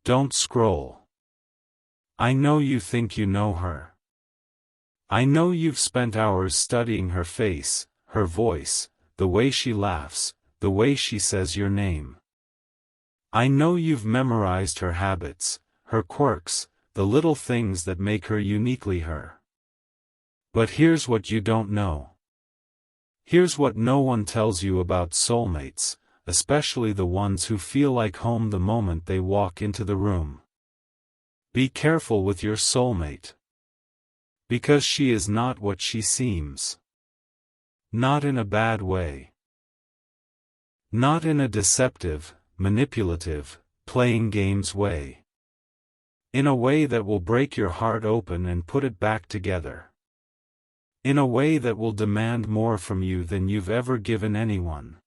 Don't scroll. I know you think you know her. I know you've spent hours studying her face, her voice, the way she laughs, the way she says your name. I know you've memorized her habits, her quirks, the little things that make her uniquely her. But here's what you don't know. Here's what no one tells you about soulmates, especially the ones who feel like home the moment they walk into the room. Be careful with your soulmate. Because she is not what she seems. Not in a bad way. Not in a deceptive, manipulative, playing games way. In a way that will break your heart open and put it back together. In a way that will demand more from you than you've ever given anyone.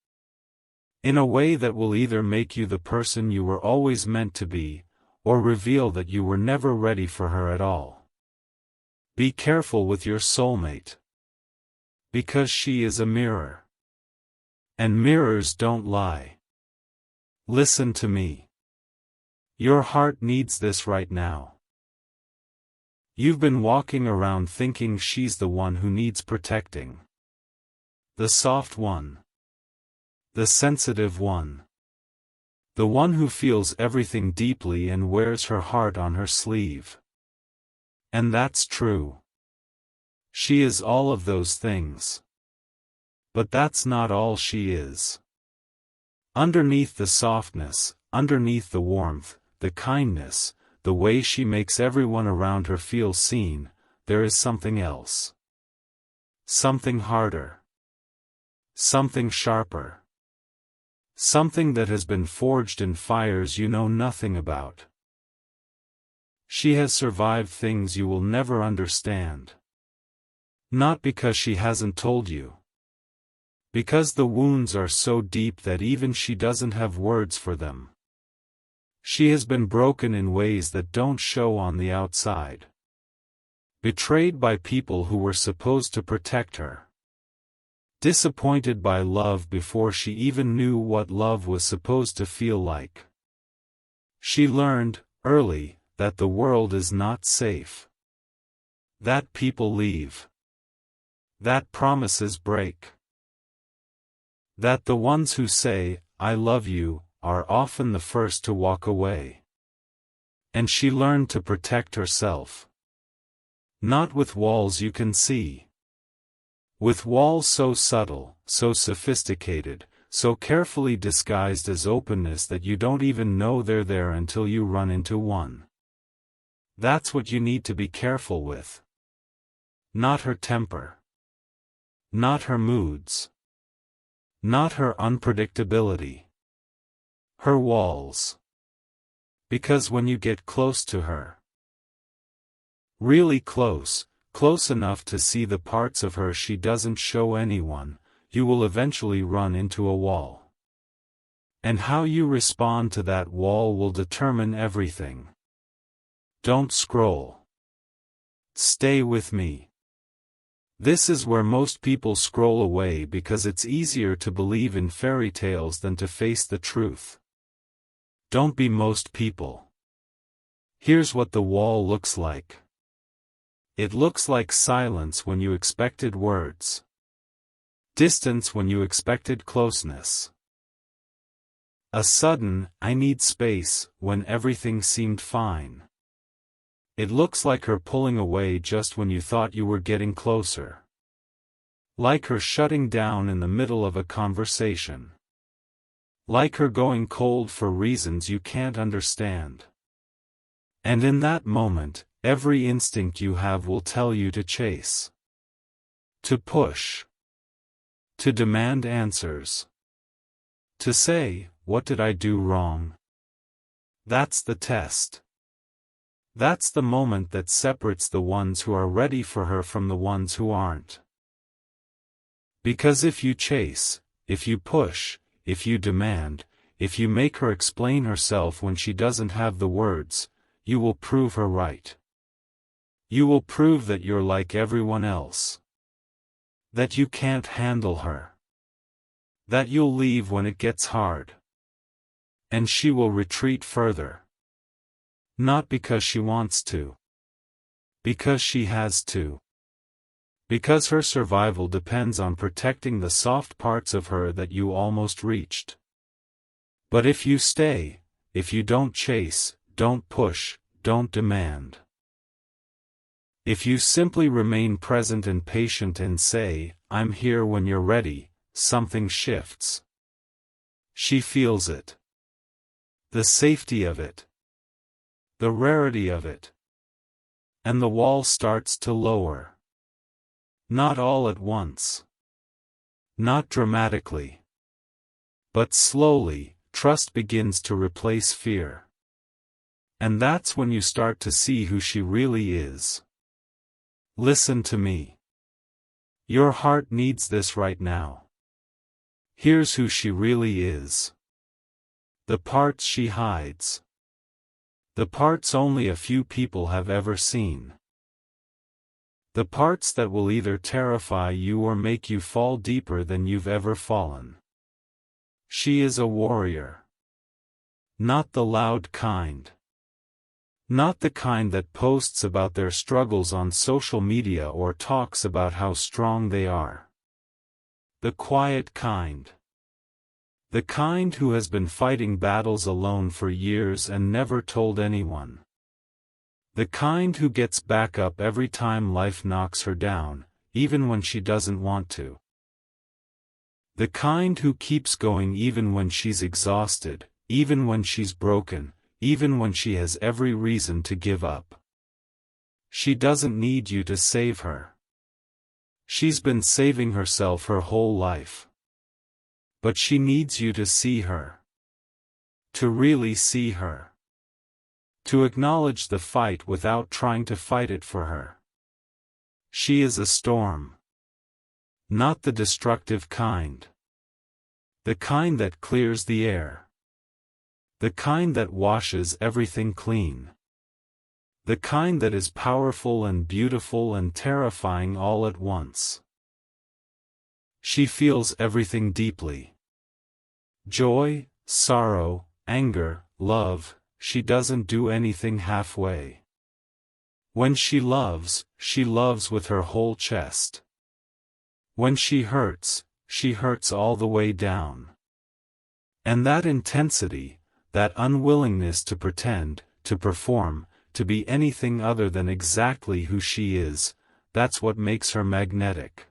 In a way that will either make you the person you were always meant to be, or reveal that you were never ready for her at all. Be careful with your soulmate. Because she is a mirror. And mirrors don't lie. Listen to me. Your heart needs this right now. You've been walking around thinking she's the one who needs protecting. The soft one. The sensitive one. The one who feels everything deeply and wears her heart on her sleeve. And that's true. She is all of those things. But that's not all she is. Underneath the softness, underneath the warmth, the kindness, the way she makes everyone around her feel seen, there is something else. Something harder. Something sharper. Something that has been forged in fires you know nothing about. She has survived things you will never understand. Not because she hasn't told you. Because the wounds are so deep that even she doesn't have words for them. She has been broken in ways that don't show on the outside. Betrayed by people who were supposed to protect her. Disappointed by love before she even knew what love was supposed to feel like. She learned, early, that the world is not safe. That people leave. That promises break. That the ones who say, "I love you," are often the first to walk away. And she learned to protect herself. Not with walls you can see. With walls so subtle, so sophisticated, so carefully disguised as openness that you don't even know they're there until you run into one. That's what you need to be careful with. Not her temper. Not her moods. Not her unpredictability. Her walls. Because when you get close to her, really close, close enough to see the parts of her she doesn't show anyone, you will eventually run into a wall. And how you respond to that wall will determine everything. Don't scroll. Stay with me. This is where most people scroll away because it's easier to believe in fairy tales than to face the truth. Don't be most people. Here's what the wall looks like. It looks like silence when you expected words. Distance when you expected closeness. A sudden, "I need space," when everything seemed fine. It looks like her pulling away just when you thought you were getting closer. Like her shutting down in the middle of a conversation. Like her going cold for reasons you can't understand. And in that moment, every instinct you have will tell you to chase. To push. To demand answers. To say, "What did I do wrong?" That's the test. That's the moment that separates the ones who are ready for her from the ones who aren't. Because if you chase, if you push, if you demand, if you make her explain herself when she doesn't have the words, you will prove her right. You will prove that you're like everyone else. That you can't handle her. That you'll leave when it gets hard. And she will retreat further. Not because she wants to. Because she has to. Because her survival depends on protecting the soft parts of her that you almost reached. But if you stay, if you don't chase, don't push, don't demand. If you simply remain present and patient and say, "I'm here when you're ready," something shifts. She feels it. The safety of it. The rarity of it. And the wall starts to lower. Not all at once. Not dramatically. But slowly, trust begins to replace fear. And that's when you start to see who she really is. Listen to me. Your heart needs this right now. Here's who she really is. The parts she hides. The parts only a few people have ever seen. The parts that will either terrify you or make you fall deeper than you've ever fallen. She is a warrior. Not the loud kind. Not the kind that posts about their struggles on social media or talks about how strong they are. The quiet kind. The kind who has been fighting battles alone for years and never told anyone. The kind who gets back up every time life knocks her down, even when she doesn't want to. The kind who keeps going even when she's exhausted, even when she's broken, even when she has every reason to give up. She doesn't need you to save her. She's been saving herself her whole life. But she needs you to see her. To really see her. To acknowledge the fight without trying to fight it for her. She is a storm. Not the destructive kind. The kind that clears the air. The kind that washes everything clean. The kind that is powerful and beautiful and terrifying all at once. She feels everything deeply. Joy, sorrow, anger, love, she doesn't do anything halfway. When she loves with her whole chest. When she hurts all the way down. And that intensity, that unwillingness to pretend, to perform, to be anything other than exactly who she is, that's what makes her magnetic.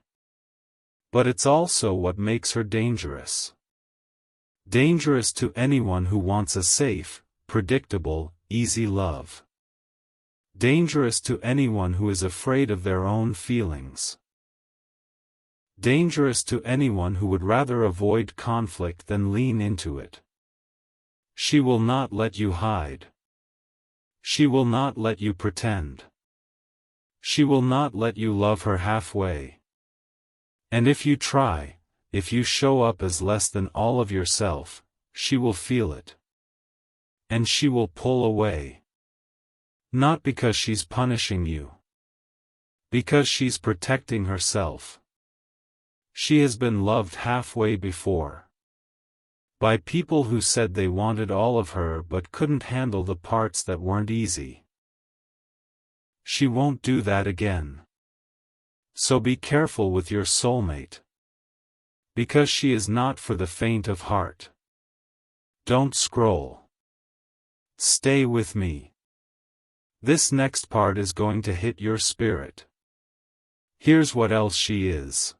But it's also what makes her dangerous. Dangerous to anyone who wants a safe, predictable, easy love. Dangerous to anyone who is afraid of their own feelings. Dangerous to anyone who would rather avoid conflict than lean into it. She will not let you hide. She will not let you pretend. She will not let you love her halfway. And if you try, if you show up as less than all of yourself, she will feel it. And she will pull away. Not because she's punishing you. Because she's protecting herself. She has been loved halfway before. By people who said they wanted all of her but couldn't handle the parts that weren't easy. She won't do that again. So be careful with your soulmate. Because she is not for the faint of heart. Don't scroll. Stay with me. This next part is going to hit your spirit. Here's what else she is.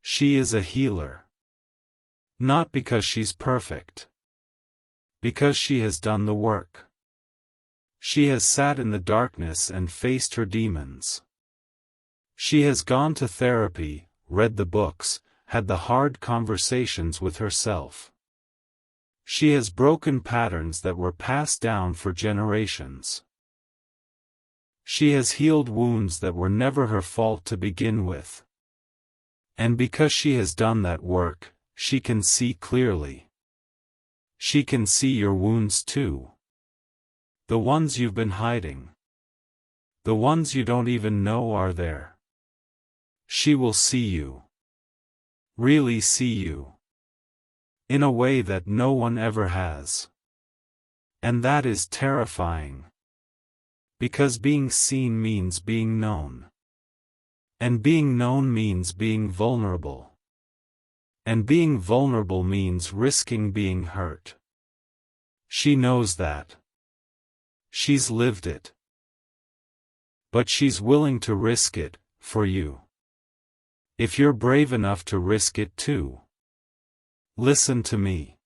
She is a healer. Not because she's perfect. Because she has done the work. She has sat in the darkness and faced her demons. She has gone to therapy, read the books, had the hard conversations with herself. She has broken patterns that were passed down for generations. She has healed wounds that were never her fault to begin with. And because she has done that work, she can see clearly. She can see your wounds too. The ones you've been hiding. The ones you don't even know are there. She will see you. Really see you. In a way that no one ever has. And that is terrifying. Because being seen means being known. And being known means being vulnerable. And being vulnerable means risking being hurt. She knows that. She's lived it. But she's willing to risk it, for you. If you're brave enough to risk it too. Listen to me.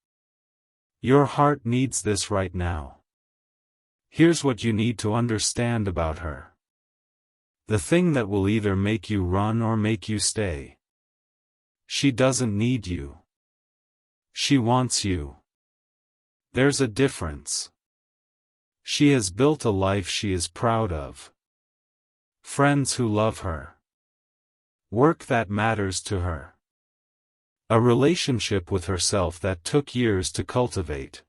Your heart needs this right now. Here's what you need to understand about her. The thing that will either make you run or make you stay. She doesn't need you. She wants you. There's a difference. She has built a life she is proud of. Friends who love her. Work that matters to her. A relationship with herself that took years to cultivate.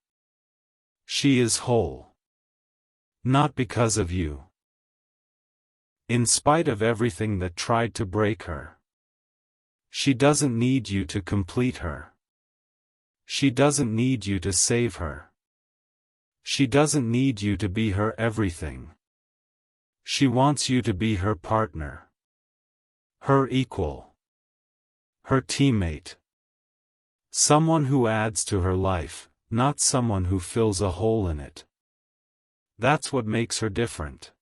She is whole. Not because of you. In spite of everything that tried to break her. She doesn't need you to complete her. She doesn't need you to save her. She doesn't need you to be her everything. She wants you to be her partner. Her equal. Her teammate. Someone who adds to her life, not someone who fills a hole in it. That's what makes her different.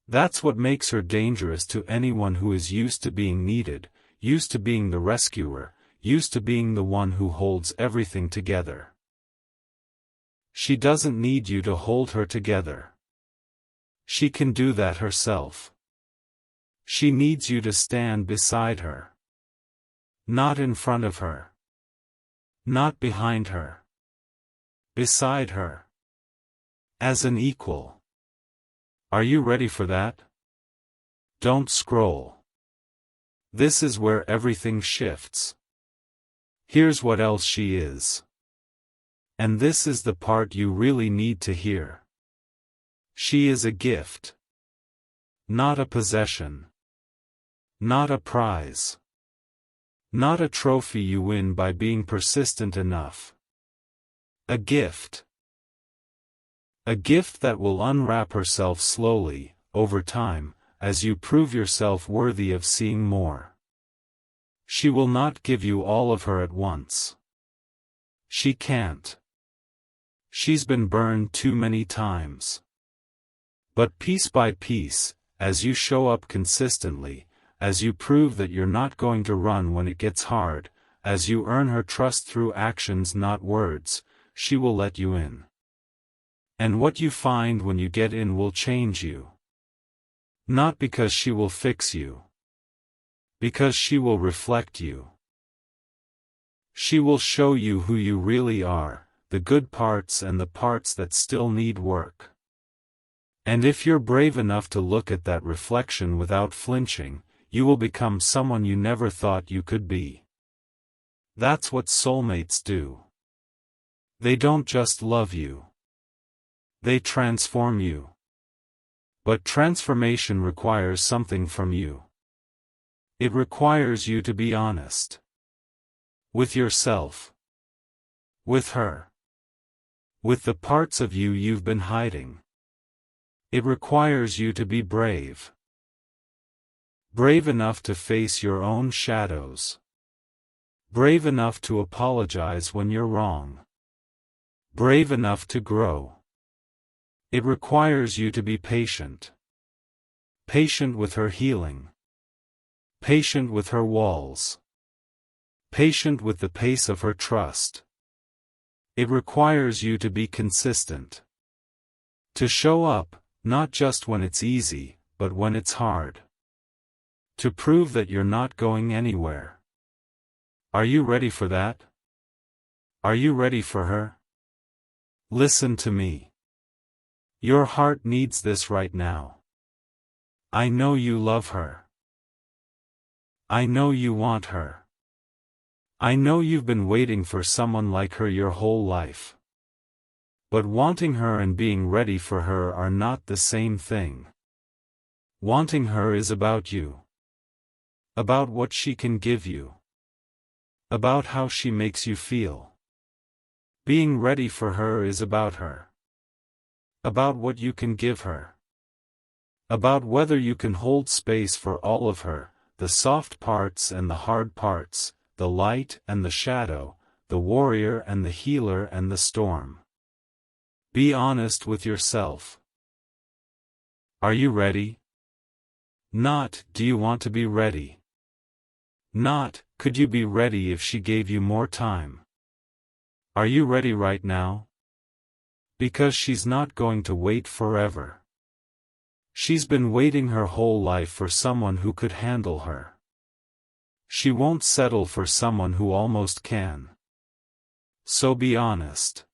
That's what makes her dangerous to anyone who is used to being needed, used to being the rescuer, used to being the one who holds everything together. She doesn't need you to hold her together. She can do that herself. She needs you to stand beside her. Not in front of her. Not behind her. Beside her. As an equal. Are you ready for that? Don't scroll. This is where everything shifts. Here's what else she is. And this is the part you really need to hear. She is a gift. Not a possession. Not a prize. Not a trophy you win by being persistent enough. A gift. A gift that will unwrap herself slowly, over time, as you prove yourself worthy of seeing more. She will not give you all of her at once. She can't. She's been burned too many times. But piece by piece, as you show up consistently, as you prove that you're not going to run when it gets hard, as you earn her trust through actions not words, she will let you in. And what you find when you get in will change you. Not because she will fix you. Because she will reflect you. She will show you who you really are, the good parts and the parts that still need work. And if you're brave enough to look at that reflection without flinching, you will become someone you never thought you could be. That's what soulmates do. They don't just love you. They transform you. But transformation requires something from you. It requires you to be honest. With yourself. With her. With the parts of you you've been hiding. It requires you to be brave. Brave enough to face your own shadows. Brave enough to apologize when you're wrong. Brave enough to grow. It requires you to be patient. Patient with her healing. Patient with her walls. Patient with the pace of her trust. It requires you to be consistent. To show up, not just when it's easy, but when it's hard. To prove that you're not going anywhere. Are you ready for that? Are you ready for her? Listen to me. Your heart needs this right now. I know you love her. I know you want her. I know you've been waiting for someone like her your whole life. But wanting her and being ready for her are not the same thing. Wanting her is about you. About what she can give you. About how she makes you feel. Being ready for her is about her. About what you can give her. About whether you can hold space for all of her, the soft parts and the hard parts, the light and the shadow, the warrior and the healer and the storm. Be honest with yourself. Are you ready? Not, do you want to be ready? Not, could you be ready if she gave you more time? Are you ready right now? Because she's not going to wait forever. She's been waiting her whole life for someone who could handle her. She won't settle for someone who almost can. So be honest.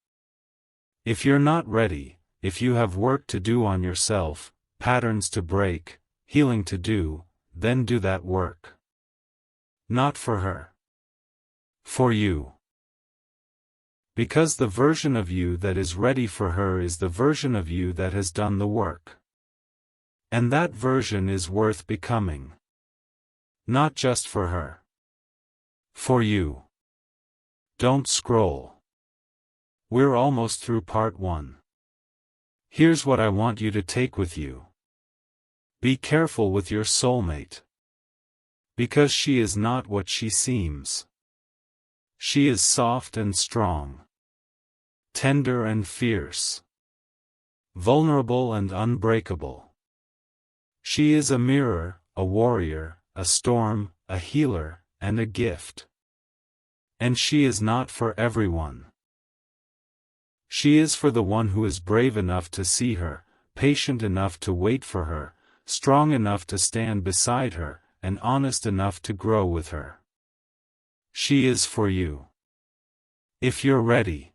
If you're not ready, if you have work to do on yourself, patterns to break, healing to do, then do that work. Not for her. For you. Because the version of you that is ready for her is the version of you that has done the work. And that version is worth becoming. Not just for her. For you. Don't scroll. We're almost through part 1. Here's what I want you to take with you. Be careful with your soulmate. Because she is not what she seems. She is soft and strong. Tender and fierce. Vulnerable and unbreakable. She is a mirror, a warrior, a storm, a healer, and a gift. And she is not for everyone. She is for the one who is brave enough to see her, patient enough to wait for her, strong enough to stand beside her, and honest enough to grow with her. She is for you. If you're ready.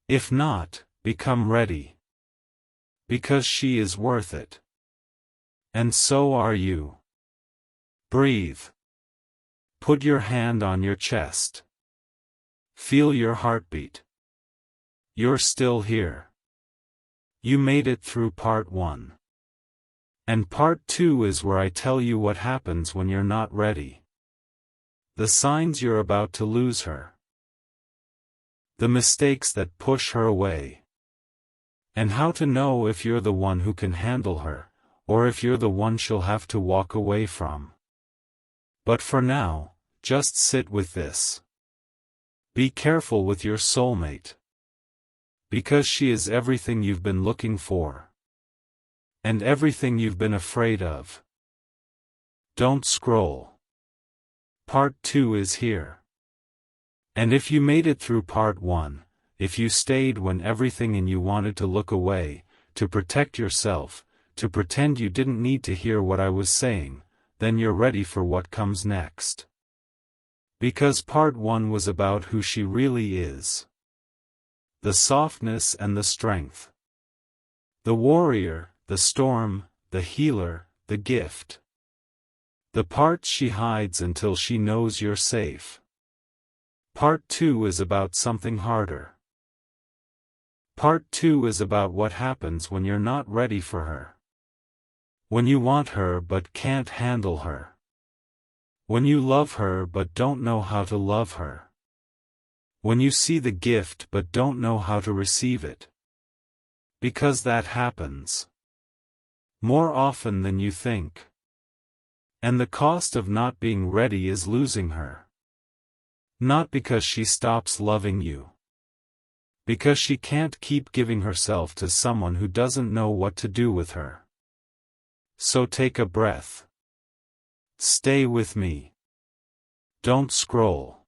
If not, become ready. Because she is worth it. And so are you. Breathe. Put your hand on your chest. Feel your heartbeat. You're still here. You made it through part 1. And part 2 is where I tell you what happens when you're not ready. The signs you're about to lose her. The mistakes that push her away. And how to know if you're the one who can handle her, or if you're the one she'll have to walk away from. But for now, just sit with this. Be careful with your soulmate. Because she is everything you've been looking for. And everything you've been afraid of. Don't scroll. Part 2 is here. And if you made it through part 1, if you stayed when everything in you wanted to look away, to protect yourself, to pretend you didn't need to hear what I was saying, then you're ready for what comes next. Because part 1 was about who she really is. The softness and the strength. The warrior, the storm, the healer, the gift. The parts she hides until she knows you're safe. Part 2 is about something harder. Part 2 is about what happens when you're not ready for her. When you want her but can't handle her. When you love her but don't know how to love her. When you see the gift but don't know how to receive it. Because that happens. More often than you think. And the cost of not being ready is losing her. Not because she stops loving you. Because she can't keep giving herself to someone who doesn't know what to do with her. So take a breath. Stay with me. Don't scroll.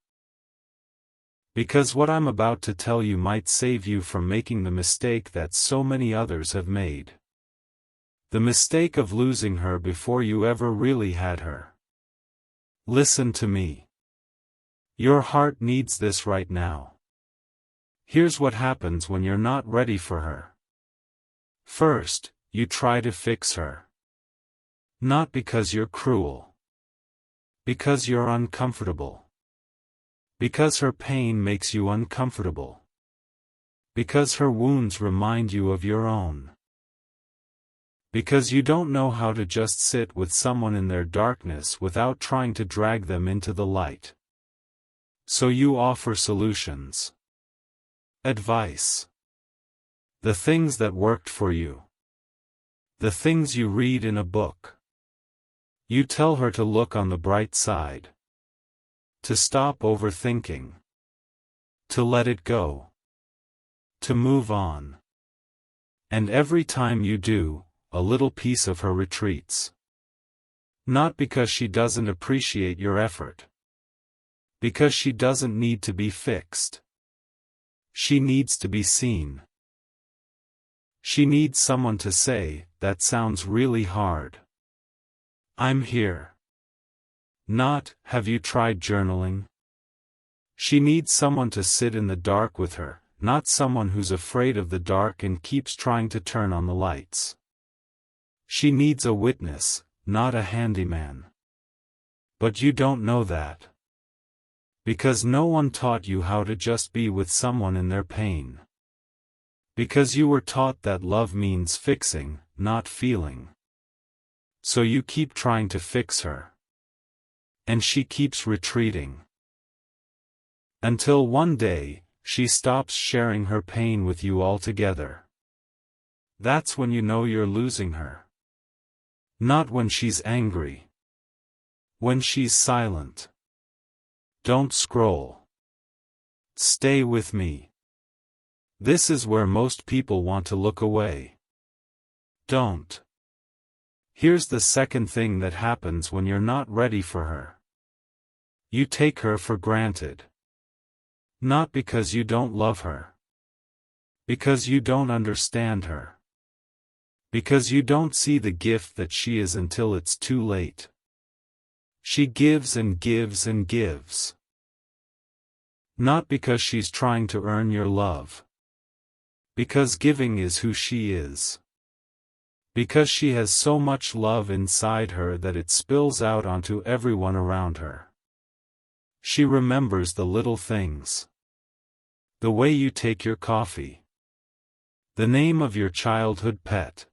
Because what I'm about to tell you might save you from making the mistake that so many others have made. The mistake of losing her before you ever really had her. Listen to me. Your heart needs this right now. Here's what happens when you're not ready for her. First, you try to fix her. Not because you're cruel. Because you're uncomfortable. Because her pain makes you uncomfortable. Because her wounds remind you of your own. Because you don't know how to just sit with someone in their darkness without trying to drag them into the light. So you offer solutions. Advice. The things that worked for you. The things you read in a book. You tell her to look on the bright side. To stop overthinking. To let it go. To move on. And every time you do, a little piece of her retreats. Not because she doesn't appreciate your effort. Because she doesn't need to be fixed. She needs to be seen. She needs someone to say, "That sounds really hard. I'm here." Not, "Have you tried journaling?" She needs someone to sit in the dark with her, not someone who's afraid of the dark and keeps trying to turn on the lights. She needs a witness, not a handyman. But you don't know that. Because no one taught you how to just be with someone in their pain. Because you were taught that love means fixing, not feeling. So you keep trying to fix her. And she keeps retreating. Until one day, she stops sharing her pain with you altogether. That's when you know you're losing her. Not when she's angry. When she's silent. Don't scroll. Stay with me. This is where most people want to look away. Don't. Here's the second thing that happens when you're not ready for her. You take her for granted. Not because you don't love her. Because you don't understand her. Because you don't see the gift that she is until it's too late. She gives and gives and gives. Not because she's trying to earn your love. Because giving is who she is. Because she has so much love inside her that it spills out onto everyone around her. She remembers the little things. The way you take your coffee. The name of your childhood pet.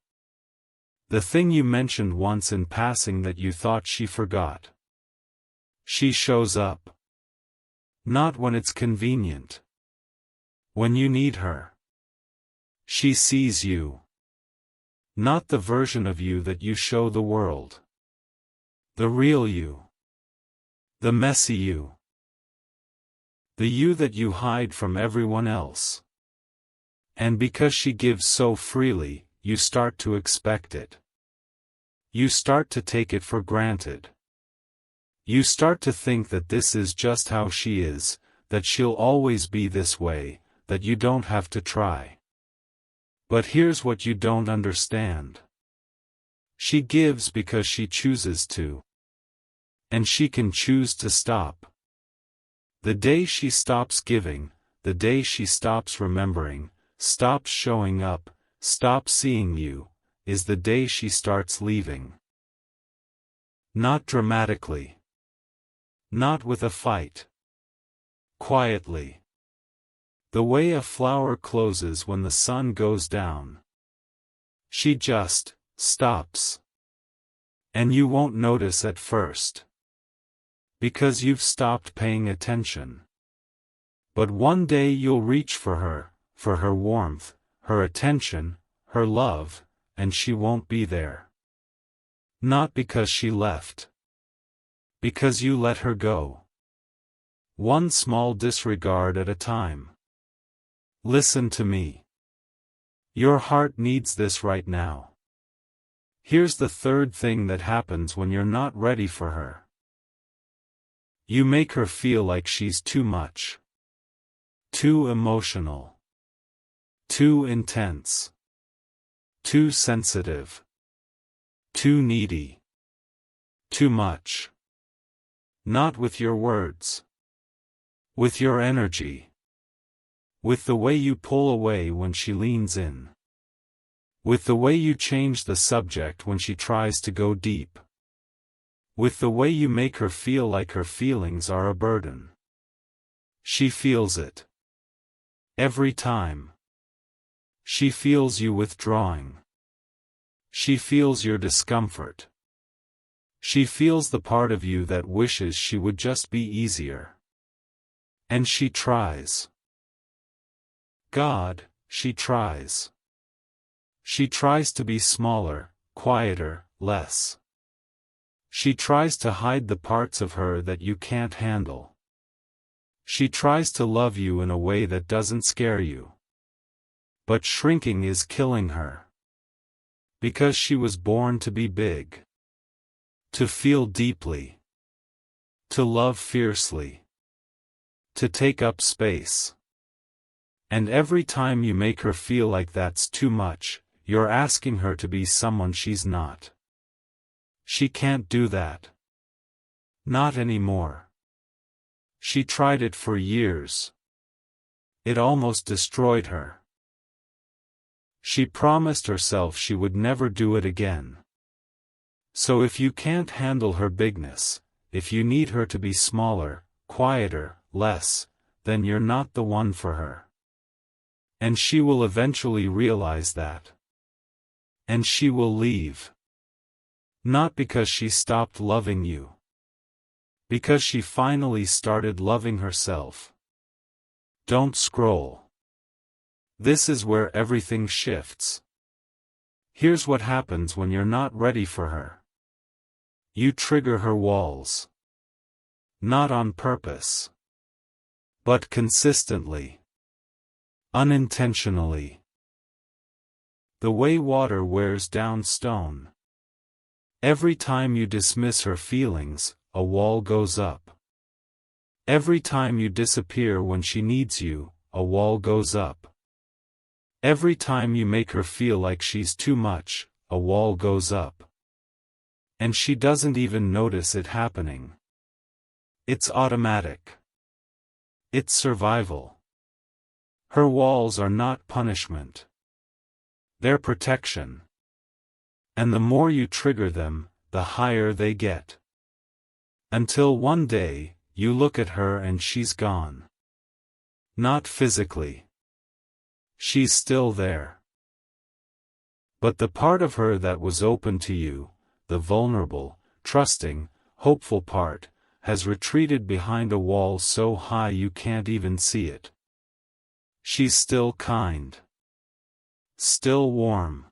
The thing you mentioned once in passing that you thought she forgot. She shows up. Not when it's convenient. When you need her. She sees you. Not the version of you that you show the world. The real you. The messy you. The you that you hide from everyone else. And because she gives so freely, you start to expect it. You start to take it for granted. You start to think that this is just how she is, that she'll always be this way, that you don't have to try. But here's what you don't understand. She gives because she chooses to. And she can choose to stop. The day she stops giving, the day she stops remembering, stops showing up, stops seeing you, is the day she starts leaving. Not dramatically. Not with a fight. Quietly. The way a flower closes when the sun goes down. She just stops. And you won't notice at first. Because you've stopped paying attention. But one day you'll reach for her warmth, her attention, her love, and she won't be there. Not because she left. Because you let her go. One small disregard at a time. Listen to me. Your heart needs this right now. Here's the third thing that happens when you're not ready for her. You make her feel like she's too much. Too emotional. Too intense. Too sensitive. Too needy. Too much. Not with your words. With your energy. With the way you pull away when she leans in. With the way you change the subject when she tries to go deep. With the way you make her feel like her feelings are a burden. She feels it. Every time. She feels you withdrawing. She feels your discomfort. She feels the part of you that wishes she would just be easier. And she tries. God, she tries. She tries to be smaller, quieter, less. She tries to hide the parts of her that you can't handle. She tries to love you in a way that doesn't scare you. But shrinking is killing her. Because she was born to be big. To feel deeply. To love fiercely. To take up space. And every time you make her feel like that's too much, you're asking her to be someone she's not. She can't do that. Not anymore. She tried it for years. It almost destroyed her. She promised herself she would never do it again. So if you can't handle her bigness, if you need her to be smaller, quieter, less, then you're not the one for her. And she will eventually realize that. And she will leave. Not because she stopped loving you. Because she finally started loving herself. Don't scroll. This is where everything shifts. Here's what happens when you're not ready for her. You trigger her walls. Not on purpose. But consistently. Unintentionally. The way water wears down stone. Every time you dismiss her feelings, a wall goes up. Every time you disappear when she needs you, a wall goes up. Every time you make her feel like she's too much, a wall goes up. And she doesn't even notice it happening. It's automatic. It's survival. Her walls are not punishment. They're protection. And the more you trigger them, the higher they get. Until one day, you look at her and she's gone. Not physically. She's still there. But the part of her that was open to you, the vulnerable, trusting, hopeful part, has retreated behind a wall so high you can't even see it. She's still kind. Still warm.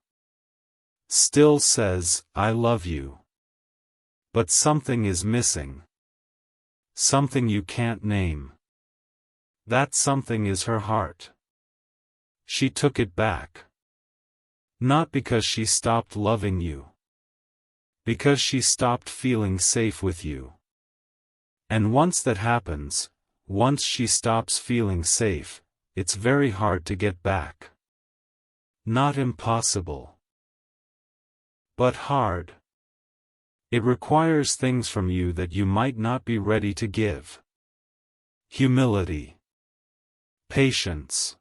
Still says, "I love you." But something is missing. Something you can't name. That something is her heart. She took it back. Not because she stopped loving you. Because she stopped feeling safe with you. And once that happens, once she stops feeling safe, it's very hard to get back. Not impossible. But hard. It requires things from you that you might not be ready to give. Humility. Patience.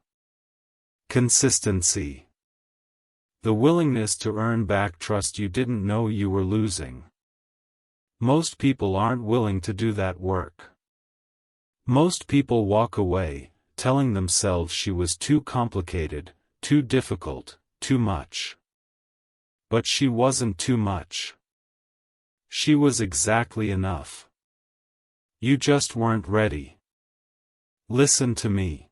Consistency. The willingness to earn back trust you didn't know you were losing. Most people aren't willing to do that work. Most people walk away, telling themselves she was too complicated, too difficult, too much. But she wasn't too much. She was exactly enough. You just weren't ready. Listen to me.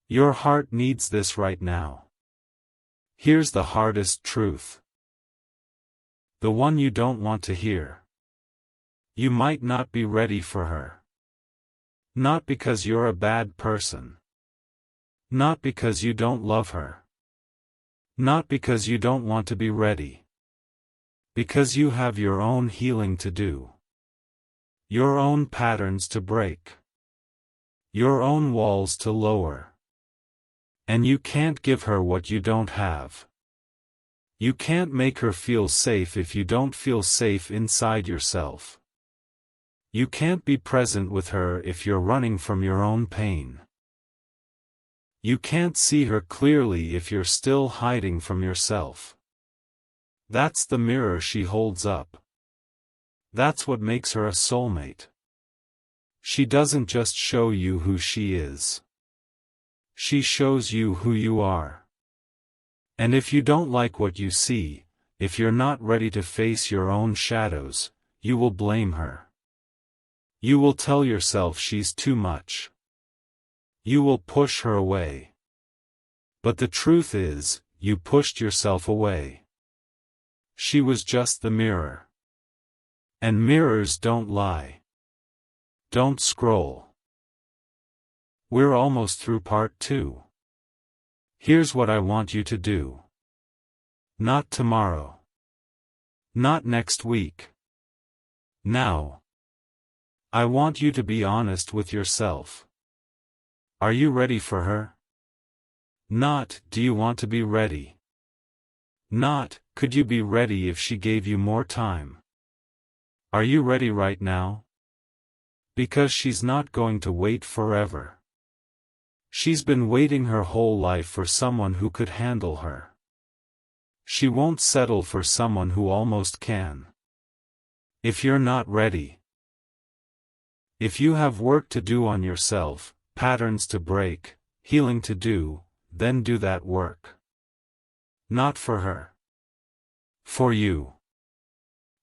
Your heart needs this right now. Here's the hardest truth. The one you don't want to hear. You might not be ready for her. Not because you're a bad person. Not because you don't love her. Not because you don't want to be ready. Because you have your own healing to do. Your own patterns to break. Your own walls to lower. And you can't give her what you don't have. You can't make her feel safe if you don't feel safe inside yourself. You can't be present with her if you're running from your own pain. You can't see her clearly if you're still hiding from yourself. That's the mirror she holds up. That's what makes her a soulmate. She doesn't just show you who she is. She shows you who you are. And if you don't like what you see, if you're not ready to face your own shadows, you will blame her. You will tell yourself she's too much. You will push her away. But the truth is, you pushed yourself away. She was just the mirror. And mirrors don't lie. Don't scroll. We're almost through part 2. Here's what I want you to do. Not tomorrow. Not next week. Now. I want you to be honest with yourself. Are you ready for her? Not, do you want to be ready? Not, could you be ready if she gave you more time? Are you ready right now? Because she's not going to wait forever. She's been waiting her whole life for someone who could handle her. She won't settle for someone who almost can. If you're not ready, if you have work to do on yourself, patterns to break, healing to do, then do that work. Not for her. For you.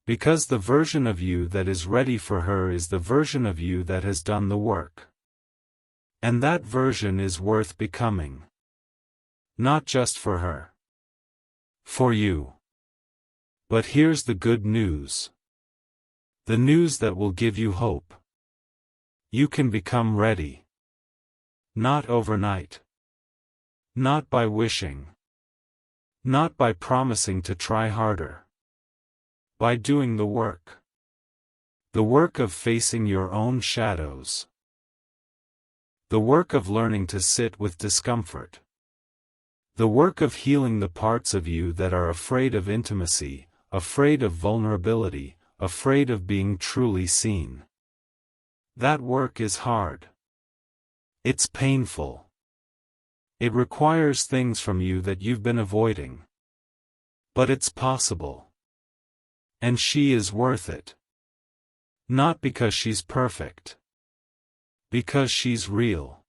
Because the version of you that is ready for her is the version of you that has done the work. And that version is worth becoming. Not just for her. For you. But here's the good news. The news that will give you hope. You can become ready. Not overnight. Not by wishing. Not by promising to try harder. By doing the work. The work of facing your own shadows. The work of learning to sit with discomfort. The work of healing the parts of you that are afraid of intimacy, afraid of vulnerability, afraid of being truly seen. That work is hard. It's painful. It requires things from you that you've been avoiding. But it's possible. And she is worth it. Not because she's perfect. Because she's real.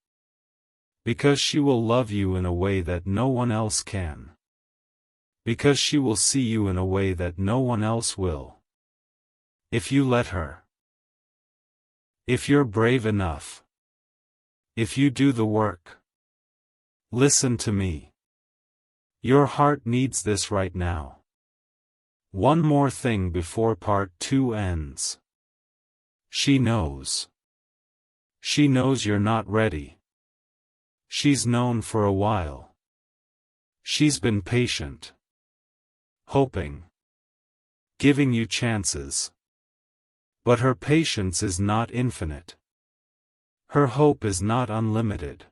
Because she will love you in a way that no one else can. Because she will see you in a way that no one else will. If you let her. If you're brave enough. If you do the work. Listen to me. Your heart needs this right now. One more thing before part 2 ends. She knows. She knows you're not ready. She's known for a while. She's been patient. Hoping. Giving you chances. But her patience is not infinite. Her hope is not unlimited.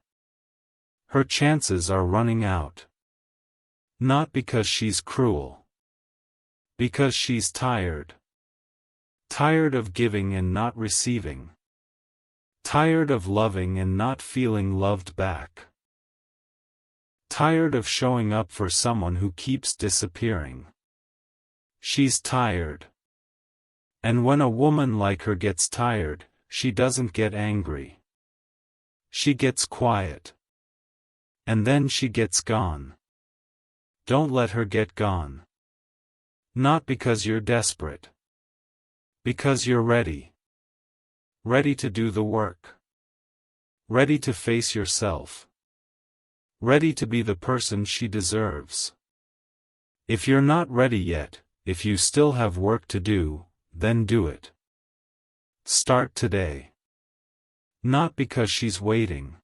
Her chances are running out. Not because she's cruel. Because she's tired. Tired of giving and not receiving. Tired of loving and not feeling loved back. Tired of showing up for someone who keeps disappearing. She's tired. And when a woman like her gets tired, she doesn't get angry. She gets quiet. And then she gets gone. Don't let her get gone. Not because you're desperate. Because you're ready. Ready to do the work. Ready to face yourself. Ready to be the person she deserves. If you're not ready yet, if you still have work to do, then do it. Start today. Not because she's waiting.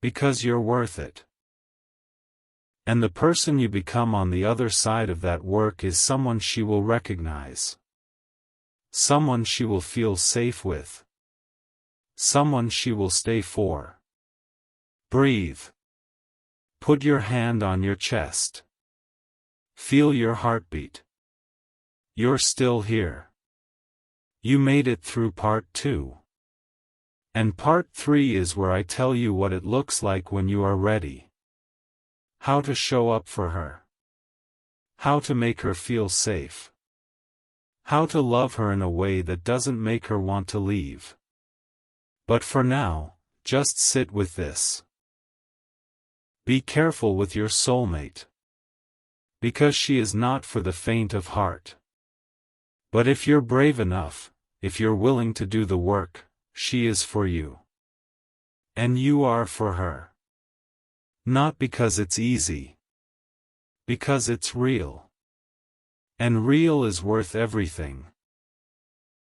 Because you're worth it. And the person you become on the other side of that work is someone she will recognize. Someone she will feel safe with. Someone she will stay for. Breathe. Put your hand on your chest. Feel your heartbeat. You're still here. You made it through part 2. And part 3 is where I tell you what it looks like when you are ready. How to show up for her. How to make her feel safe. How to love her in a way that doesn't make her want to leave. But for now, just sit with this. Be careful with your soulmate. Because she is not for the faint of heart. But if you're brave enough, if you're willing to do the work, she is for you. And you are for her. Not because it's easy. Because it's real. And real is worth everything.